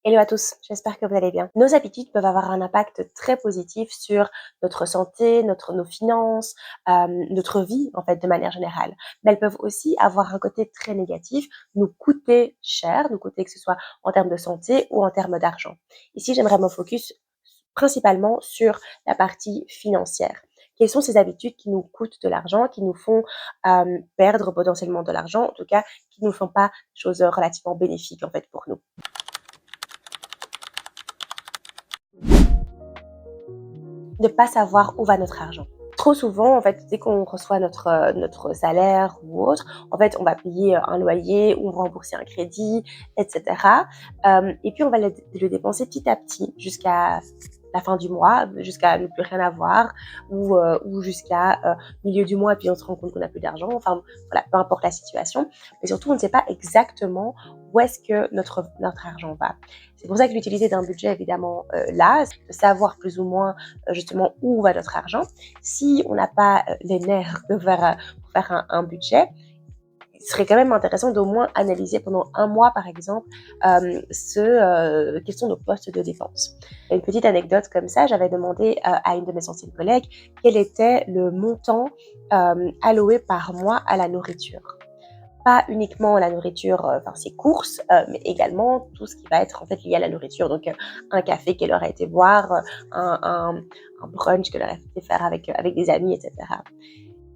Hello à tous, j'espère que vous allez bien. Nos habitudes peuvent avoir un impact très positif sur notre santé, nos finances, notre vie en fait de manière générale. Mais elles peuvent aussi avoir un côté très négatif, nous coûter cher, nous coûter que ce soit en termes de santé ou en termes d'argent. Ici, j'aimerais me focus principalement sur la partie financière. Quelles sont ces habitudes qui nous coûtent de l'argent, qui nous font perdre potentiellement de l'argent, en tout cas qui ne nous font pas des choses relativement bénéfiques en fait pour nous. De pas savoir où va notre argent. Trop souvent, en fait, dès qu'on reçoit notre salaire ou autre, en fait, on va payer un loyer ou rembourser un crédit, etc. Et puis, on va le dépenser petit à petit jusqu'à la fin du mois, jusqu'à ne plus rien avoir ou jusqu'à milieu du mois et puis on se rend compte qu'on n'a plus d'argent. Enfin, voilà, peu importe la situation. Mais surtout, on ne sait pas exactement où est-ce que notre argent va. C'est pour ça que l'utilité d'un budget, évidemment, là, c'est de savoir plus ou moins justement où va notre argent. Si on n'a pas les nerfs pour faire un budget, il serait quand même intéressant d'au moins analyser pendant un mois, par exemple, quels sont nos postes de dépenses. Une petite anecdote comme ça, j'avais demandé à une de mes anciennes collègues quel était le montant alloué par mois à la nourriture. Pas uniquement la nourriture, ses courses, mais également tout ce qui va être en fait lié à la nourriture. Donc, un café qu'elle aurait été boire, un brunch qu'elle aurait été faire avec des amis, etc.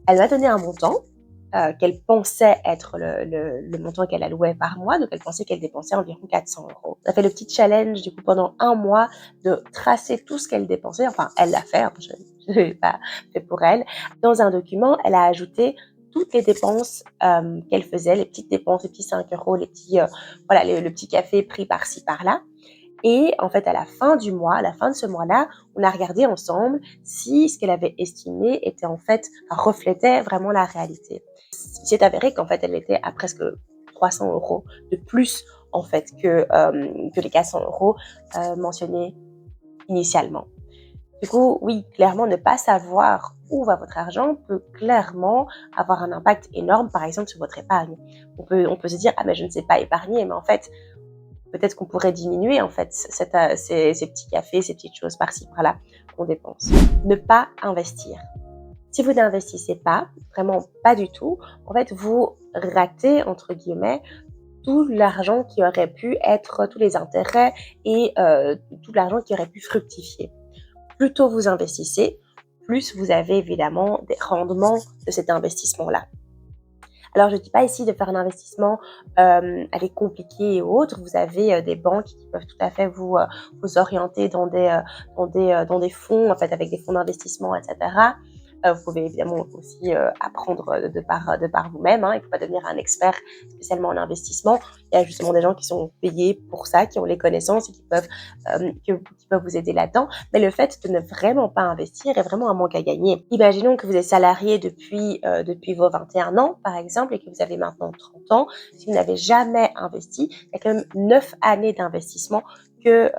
Elle m'a donné un montant qu'elle pensait être le montant qu'elle allouait par mois. Donc, elle pensait qu'elle dépensait environ 400 €. Ça fait le petit challenge du coup pendant un mois de tracer tout ce qu'elle dépensait. Enfin, elle l'a fait, hein, je ne l'ai pas fait pour elle. Dans un document, elle a ajouté toutes les dépenses qu'elle faisait, les petites dépenses, les petits 5 €, les petits, le petit café pris par-ci, par-là. Et en fait, à la fin du mois, à la fin de ce mois-là, on a regardé ensemble si ce qu'elle avait estimé était en fait, reflétait vraiment la réalité. Il s'est avéré qu'en fait, elle était à presque 300 € de plus en fait que les 400 € mentionnés initialement. Du coup, oui, clairement, ne pas savoir où va votre argent peut clairement avoir un impact énorme, par exemple, sur votre épargne. On peut se dire, ah mais je ne sais pas épargner, mais en fait, peut-être qu'on pourrait diminuer en fait ces petits cafés, ces petites choses par-ci par-là qu'on dépense. Ne pas investir. Si vous n'investissez pas, vraiment pas du tout, en fait, vous ratez, entre guillemets, tout l'argent qui aurait pu être, tous les intérêts et tout l'argent qui aurait pu fructifier. Plus tôt vous investissez, plus vous avez évidemment des rendements de cet investissement-là. Alors, je ne dis pas ici de faire un investissement compliqué et autres. Vous avez des banques qui peuvent tout à fait vous orienter dans des fonds, en fait, avec des fonds d'investissement, etc. Vous pouvez évidemment aussi apprendre de par vous-même. Hein. Il ne faut pas devenir un expert spécialement en investissement. Il y a justement des gens qui sont payés pour ça, qui ont les connaissances et qui peuvent vous aider là-dedans. Mais le fait de ne vraiment pas investir est vraiment un manque à gagner. Imaginons que vous êtes salarié depuis vos 21 ans, par exemple, et que vous avez maintenant 30 ans. Si vous n'avez jamais investi, il y a quand même 9 années d'investissement que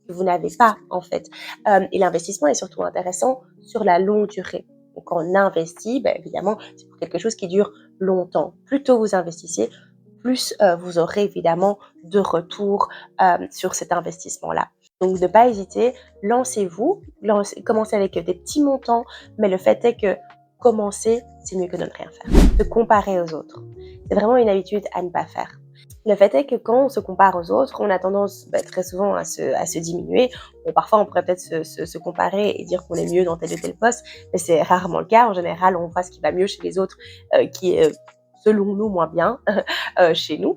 vous n'avez pas, en fait. Et l'investissement est surtout intéressant sur la longue durée. Donc, quand on investit, évidemment, c'est pour quelque chose qui dure longtemps. Plus tôt vous investissez, plus vous aurez évidemment de retour sur cet investissement-là. Donc, ne pas hésiter, lancez-vous, commencez avec des petits montants, mais le fait est que commencer, c'est mieux que de ne rien faire. Se comparer aux autres. C'est vraiment une habitude à ne pas faire. Le fait est que quand on se compare aux autres, on a tendance très souvent à se diminuer. Bon, parfois, on pourrait peut-être se comparer et dire qu'on est mieux dans tel ou tel poste, mais c'est rarement le cas. En général, on voit ce qui va mieux chez les autres, qui est selon nous moins bien chez nous.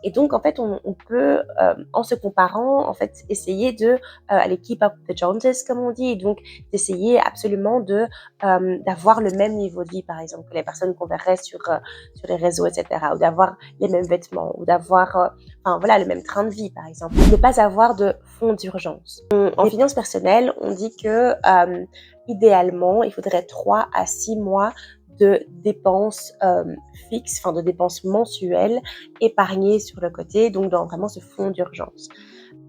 Et donc, en fait, on peut, en se comparant, en fait, essayer de aller keep up the Joneses, comme on dit, et donc d'essayer absolument d'avoir le même niveau de vie, par exemple, que les personnes qu'on verrait sur les réseaux, etc., ou d'avoir les mêmes vêtements, ou d'avoir le même train de vie, par exemple. Ne pas avoir de fonds d'urgence. En finance personnelle, on dit que idéalement, il faudrait 3 à 6 mois de dépenses fixes, de dépenses mensuelles épargnées sur le côté, donc dans vraiment ce fonds d'urgence.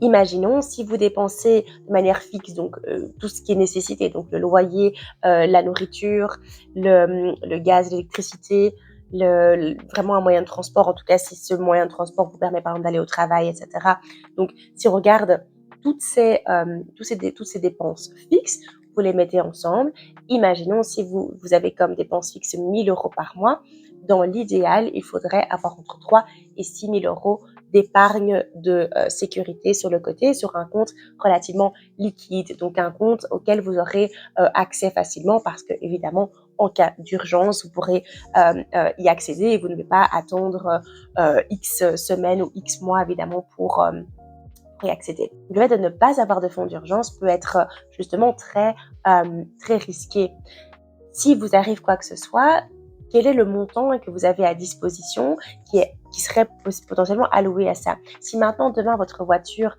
Imaginons si vous dépensez de manière fixe, donc tout ce qui est nécessité, donc le loyer, la nourriture, le gaz, l'électricité, vraiment un moyen de transport, en tout cas si ce moyen de transport vous permet par exemple d'aller au travail, etc. Donc si on regarde toutes ces dépenses fixes, vous les mettez ensemble. Imaginons si vous avez comme dépenses fixes 1 000 € par mois. Dans l'idéal, il faudrait avoir entre 3 et 6 000 € d'épargne de sécurité sur le côté, sur un compte relativement liquide, donc un compte auquel vous aurez accès facilement parce que évidemment en cas d'urgence vous pourrez y accéder et vous ne devez pas attendre X semaines ou X mois évidemment pour y accéder. Le fait de ne pas avoir de fonds d'urgence peut être justement très risqué. Si vous arrive quoi que ce soit, quel est le montant que vous avez à disposition qui serait potentiellement alloué à ça? Si maintenant, demain, votre voiture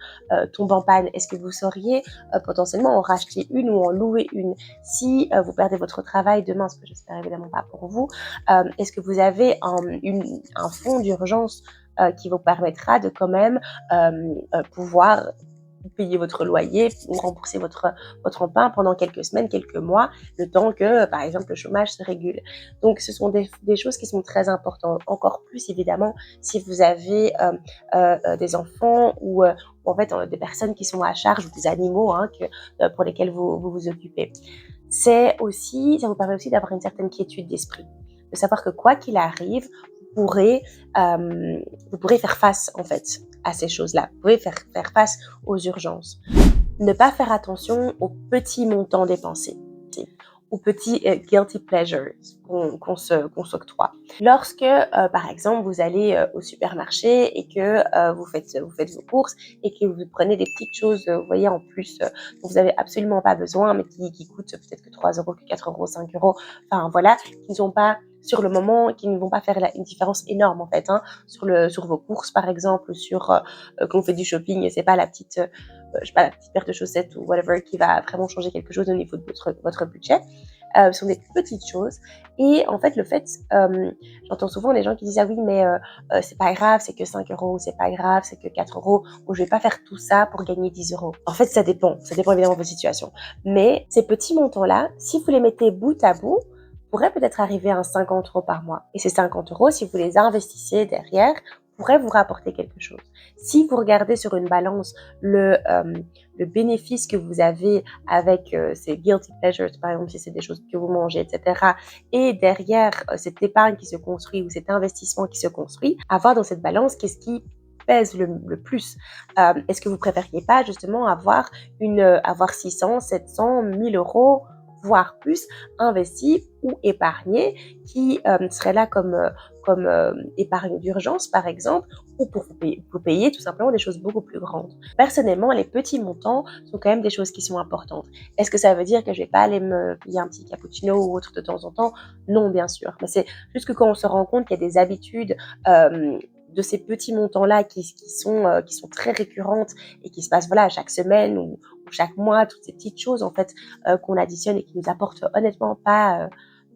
tombe en panne, est-ce que vous sauriez potentiellement en racheter une ou en louer une? Si vous perdez votre travail demain, ce que j'espère évidemment pas pour vous, est-ce que vous avez un fonds d'urgence qui vous permettra de quand même pouvoir payer votre loyer ou rembourser votre emprunt pendant quelques semaines, quelques mois, le temps que, par exemple, le chômage se régule. Donc, ce sont des choses qui sont très importantes. Encore plus, évidemment, si vous avez des enfants ou en fait des personnes qui sont à charge ou des animaux pour lesquels vous occupez. Ça vous permet aussi d'avoir une certaine quiétude d'esprit, de savoir que quoi qu'il arrive, vous pourrez faire face en fait à ces choses-là. Vous pouvez faire face aux urgences. Ne pas faire attention aux petits montants dépensés, aux petits guilty pleasures qu'on s'octroie. Lorsque, par exemple, vous allez au supermarché et que vous faites vos courses et que vous prenez des petites choses, vous voyez, en plus, dont vous n'avez absolument pas besoin, mais qui coûtent peut-être que 3 €, que 4 €, 5 €, enfin voilà, qui ne sont pas sur le moment, qui ne vont pas faire une différence énorme en fait, sur vos courses par exemple, quand vous faites du shopping, c'est pas la petite paire de chaussettes ou whatever qui va vraiment changer quelque chose au niveau de votre budget. Ce sont des petites choses et en fait j'entends souvent les gens qui disent ah oui mais c'est pas grave, c'est que 5 €, c'est pas grave, c'est que 4 €, ou je vais pas faire tout ça pour gagner 10 €. En fait ça dépend évidemment de votre situation, mais ces petits montants là, si vous les mettez bout à bout, pourrait peut-être arriver à 50 € par mois. Et ces 50 €, si vous les investissiez derrière, pourraient vous rapporter quelque chose. Si vous regardez sur une balance le bénéfice que vous avez avec ces guilty pleasures, par exemple si c'est des choses que vous mangez, etc., et derrière cette épargne qui se construit ou cet investissement qui se construit, à voir dans cette balance qu'est-ce qui pèse le plus. Est-ce que vous préfériez pas justement avoir 600, 700, 1000 €, voire plus, investis ou épargnés, qui serait là comme épargne d'urgence, par exemple, ou pour vous payer tout simplement des choses beaucoup plus grandes. Personnellement, les petits montants sont quand même des choses qui sont importantes. Est-ce que ça veut dire que je vais pas aller me payer un petit cappuccino ou autre de temps en temps? Non, bien sûr. Mais c'est juste que quand on se rend compte qu'il y a des habitudes de ces petits montants-là qui sont très récurrentes et qui se passent voilà chaque semaine ou chaque mois, toutes ces petites choses en fait qu'on additionne et qui nous apportent honnêtement pas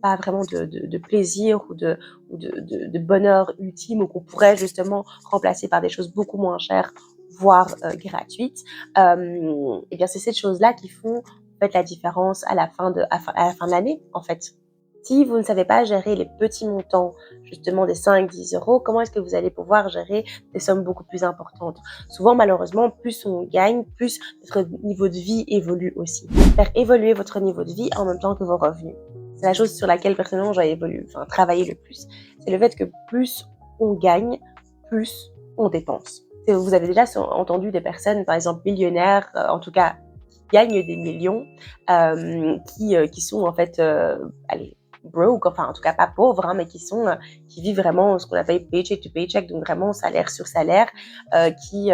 vraiment de plaisir ou de bonheur ultime, ou qu'on pourrait justement remplacer par des choses beaucoup moins chères, voire gratuites. Et bien c'est ces choses-là qui font en fait la différence à la fin de l'année en fait. Si vous ne savez pas gérer les petits montants, justement des 5-10 €, comment est-ce que vous allez pouvoir gérer des sommes beaucoup plus importantes? Souvent, malheureusement, plus on gagne, plus notre niveau de vie évolue aussi. Faire évoluer votre niveau de vie en même temps que vos revenus. C'est la chose sur laquelle personnellement j'ai travaillé le plus. C'est le fait que plus on gagne, plus on dépense. Vous avez déjà entendu des personnes, par exemple millionnaires, en tout cas qui gagnent des millions, qui sont en fait, broke, enfin en tout cas pas pauvres, mais qui vivent vraiment ce qu'on appelle paycheck to paycheck, donc vraiment salaire sur salaire, qui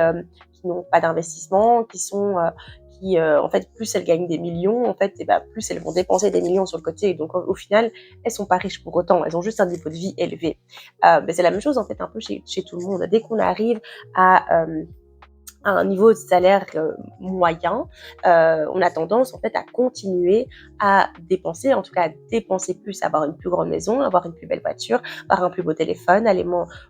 n'ont pas d'investissement, qui en fait plus elles gagnent des millions, en fait et plus elles vont dépenser des millions sur le côté, et donc au final elles sont pas riches pour autant, elles ont juste un niveau de vie élevé. Mais c'est la même chose en fait un peu chez tout le monde. Dès qu'on arrive à à un niveau de salaire moyen, on a tendance en fait à continuer à dépenser, en tout cas à dépenser plus, avoir une plus grande maison, avoir une plus belle voiture, avoir un plus beau téléphone, aller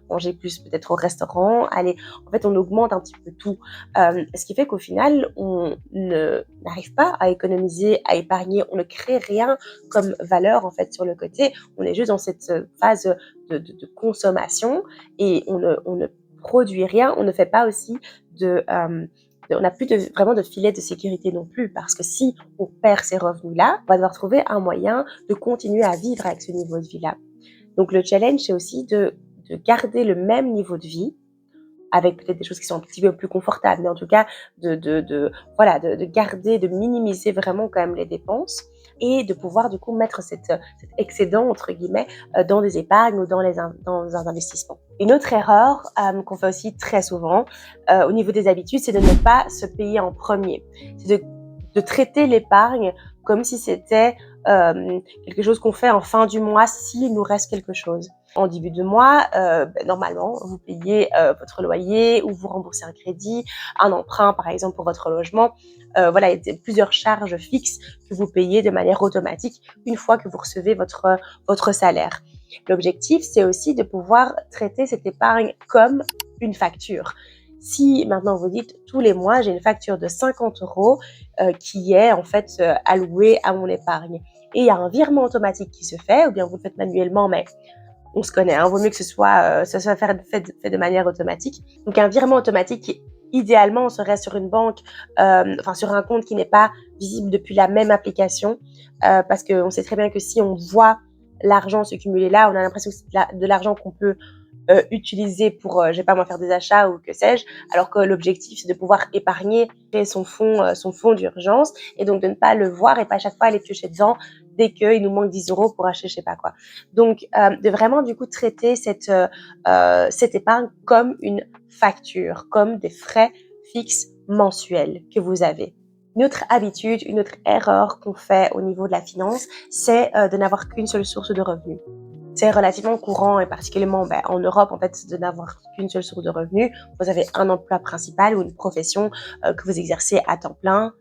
manger plus peut-être au restaurant, en fait on augmente un petit peu tout, ce qui fait qu'au final on n'arrive pas à économiser, à épargner, on ne crée rien comme valeur en fait sur le côté, on est juste dans cette phase de consommation et on ne produit rien, on ne fait pas aussi on n'a plus vraiment de filet de sécurité non plus, parce que si on perd ces revenus-là, on va devoir trouver un moyen de continuer à vivre avec ce niveau de vie-là. Donc le challenge, c'est aussi de garder le même niveau de vie, avec peut-être des choses qui sont un petit peu plus confortables, mais en tout cas de garder, de minimiser vraiment quand même les dépenses et de pouvoir du coup mettre cet excédent entre guillemets dans des épargnes ou dans un investissement. Une autre erreur qu'on fait aussi très souvent au niveau des habitudes, c'est de ne pas se payer en premier. C'est de traiter l'épargne comme si c'était quelque chose qu'on fait en fin du mois s'il nous reste quelque chose. En début de mois, normalement, vous payez votre loyer ou vous remboursez un crédit, un emprunt par exemple pour votre logement. Voilà, il y a plusieurs charges fixes que vous payez de manière automatique une fois que vous recevez votre salaire. L'objectif, c'est aussi de pouvoir traiter cette épargne comme une facture. Si maintenant vous dites tous les mois, j'ai une facture de 50 € qui est en fait allouée à mon épargne et il y a un virement automatique qui se fait, ou bien vous le faites manuellement, mais on se connaît, vaut mieux que ce soit fait de manière automatique. Donc un virement automatique qui idéalement serait sur une banque, sur un compte qui n'est pas visible depuis la même application, parce qu'on sait très bien que si on voit l'argent se cumuler là, on a l'impression que c'est de l'argent qu'on peut utiliser pour, je sais pas moi, faire des achats ou que sais-je, alors que l'objectif c'est de pouvoir épargner, créer son fonds d'urgence, et donc de ne pas le voir et pas à chaque fois aller piocher dedans dès qu'il nous manque 10 € pour acheter je sais pas quoi. Donc de vraiment du coup traiter cette épargne comme une facture, comme des frais fixes mensuels que vous avez. Une autre habitude, une autre erreur qu'on fait au niveau de la finance, c'est de n'avoir qu'une seule source de revenus. C'est relativement courant, et particulièrement en Europe, en fait, de n'avoir qu'une seule source de revenus. Vous avez un emploi principal ou une profession que vous exercez à temps plein,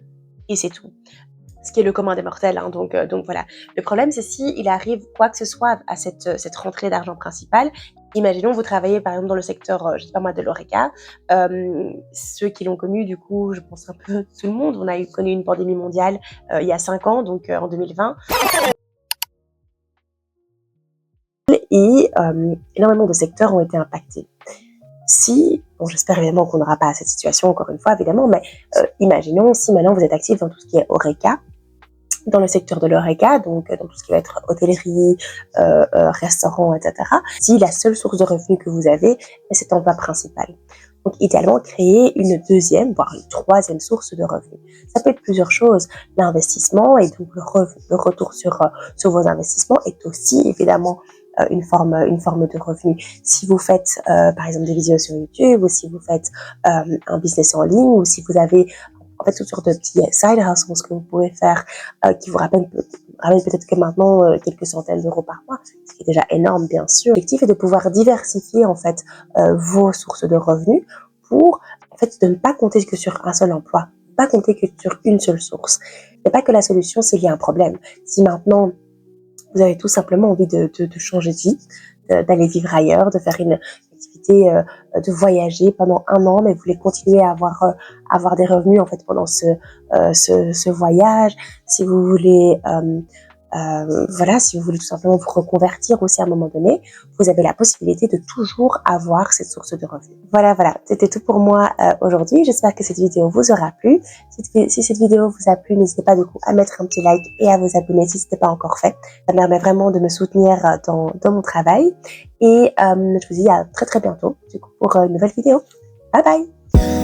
et c'est tout. Ce qui est le commun des mortels, hein, donc voilà. Le problème, c'est si il arrive quoi que ce soit à cette rentrée d'argent principale. Imaginons, vous travaillez par exemple dans le secteur, je sais pas moi, de l'Horeca. Ceux qui l'ont connu, du coup, je pense un peu tout le monde. On a connu une pandémie mondiale il y a 5 ans, donc en 2020. Et énormément de secteurs ont été impactés. J'espère évidemment qu'on n'aura pas cette situation encore une fois, évidemment, mais imaginons si maintenant vous êtes actif dans tout ce qui est Horeca, dans le secteur de l'Horeca, donc dans tout ce qui va être hôtellerie, restaurant, etc. Si la seule source de revenus que vous avez, c'est cet emploi principal. Donc idéalement, créer une deuxième, voire une troisième source de revenus. Ça peut être plusieurs choses. L'investissement et donc le retour sur vos investissements est aussi évidemment une forme de revenu. Si vous faites par exemple des vidéos sur YouTube, ou si vous faites un business en ligne, ou si vous avez en fait toutes sortes de petits side hustles que vous pouvez faire qui vous ramènent peut-être que maintenant quelques centaines d'euros par mois, ce qui est déjà énorme bien sûr. L'objectif est de pouvoir diversifier en fait vos sources de revenus pour en fait de ne pas compter que sur un seul emploi, pas compter que sur une seule source. C'est pas que la solution c'est lié à un problème. Si maintenant vous avez tout simplement envie de changer de vie, d'aller vivre ailleurs, de faire une activité, de voyager pendant 1 an, mais vous voulez continuer à avoir des revenus en fait pendant ce voyage. Si vous voulez si vous voulez tout simplement vous reconvertir aussi à un moment donné, vous avez la possibilité de toujours avoir cette source de revenus. Voilà, c'était tout pour moi aujourd'hui. J'espère que cette vidéo vous aura plu. Si cette vidéo vous a plu, n'hésitez pas du coup à mettre un petit like et à vous abonner si ce n'était pas encore fait. Ça me permet vraiment de me soutenir dans mon travail. Et je vous dis à très très bientôt du coup pour une nouvelle vidéo. Bye bye!